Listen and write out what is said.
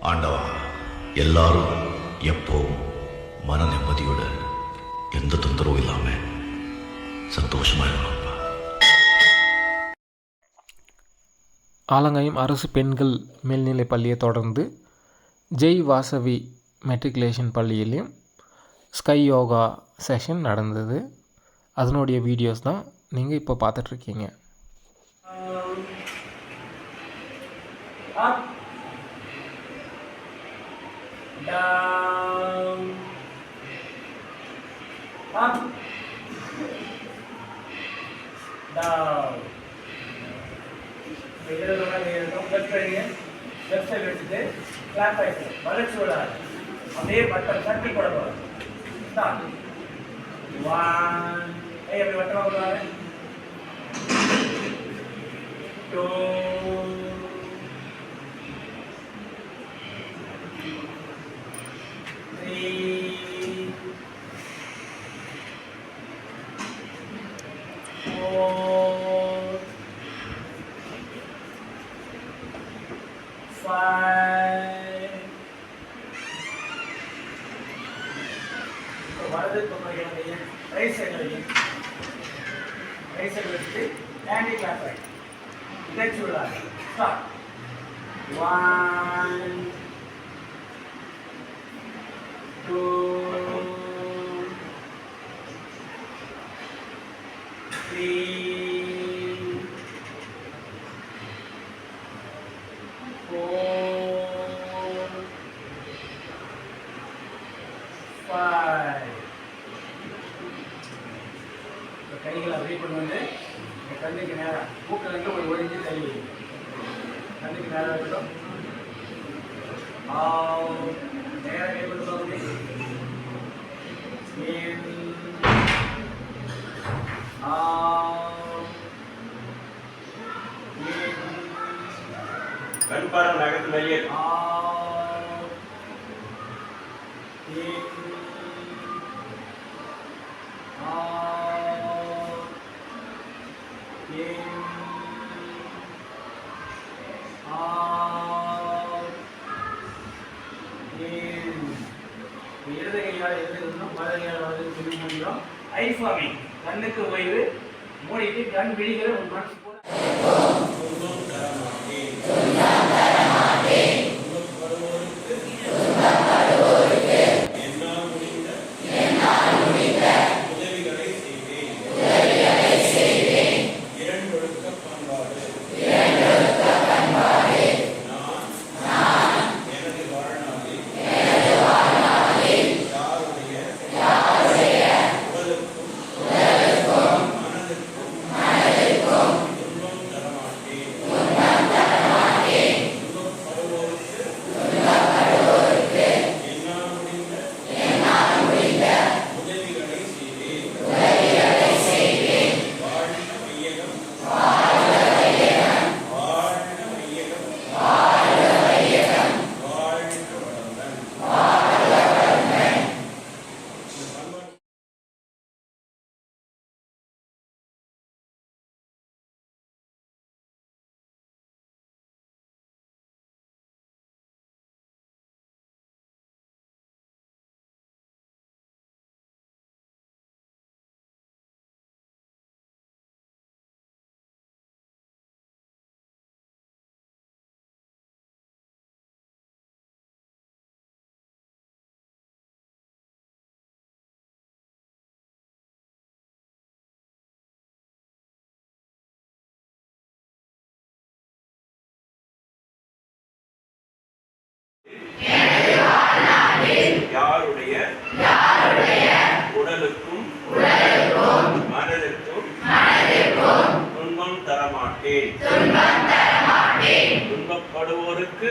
ஆண்டவா, எல்லாரும் எப்போவும் மன நிம்மதியோட எந்த தொந்தரவும் இல்லாம சந்தோஷமா இருக்கணும்ப்பா. ஆலங்காயம் அரசு பெண்கள் மேல்நிலைப் பள்ளியை தொடர்ந்து ஜெய் வாசவி மெட்ரிகுலேஷன் பள்ளியிலையும் ஸ்கை யோகா செஷன் நடந்தது. அதனுடைய வீடியோஸ் தான் நீங்கள் இப்போ பார்த்துட்ருக்கீங்க. Up, down, up, down. Left side வச்சுட்டு கிளாப் ஆயிடுச்சு, வளர்ச்சி விடாது, அப்படியே பட்டம் சர்க்கிள் போட போகிறோம். ஸ்டார்ட். 1, அப்படி வட்டமாக போடுவாங்க. 2, 3, 4, 5. வலது பக்கம் ரைட் சைடு வைங்க. ரைட் சைடு வச்சுட்டு ஹேண்டி கிளாப் ரைட் லெஃப்ட் விடாது. ஸ்டார்ட். 1, 2, 3, 4, 5. கைகளை அப்படியே கொண்டு வந்து கண்ணுக்கு நேரம் மூக்கில் ஒரு ஒழிஞ்சு தள்ளி வைங்க. கண்ணுக்கு நேரம் இருக்கட்டும். நேரம் கை கொண்டு போக முடியும். கண்பாரம் நகர்த்து வெளியே இடது கையால் எழுதுறதும் வலது கையால் வலது சொல்லி முடியும். ஐ ஃபார்மிங், கண்ணுக்கு ஓய்வு, மூடிட்டு கண் விழிகளை உன் மனசு போல யாருடைய உடலுக்கும் மனதிற்கும் துன்பம் தரமாட்டேன். துன்பப்படுவோருக்கு